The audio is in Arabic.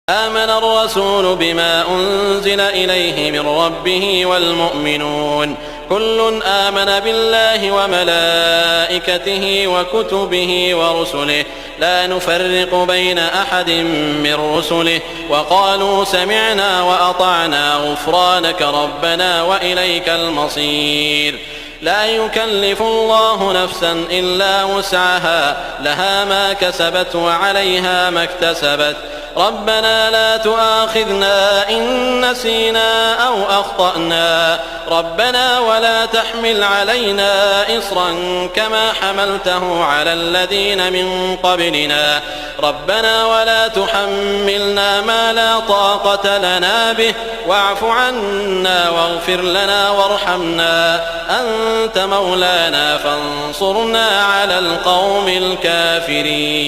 آمن الرسول بما أنزل إليه من ربه والمؤمنون كل آمن بالله وملائكته وكتبه ورسله لا نفرق بين أحد من رسله وقالوا سمعنا وأطعنا غفرانك ربنا وإليك المصير. لا يكلف الله نفسا إلا وسعها لها ما كسبت وعليها ما اكتسبت ربنا لا تؤاخذنا إن نسينا أو أخطأنا ربنا ولا تحمل علينا إصرا كما حملته على الذين من قبلنا ربنا ولا تحملنا ما لا طاقة لنا به واعف عنا واغفر لنا وارحمنا أنت مولانا فانصرنا على القوم الكافرين.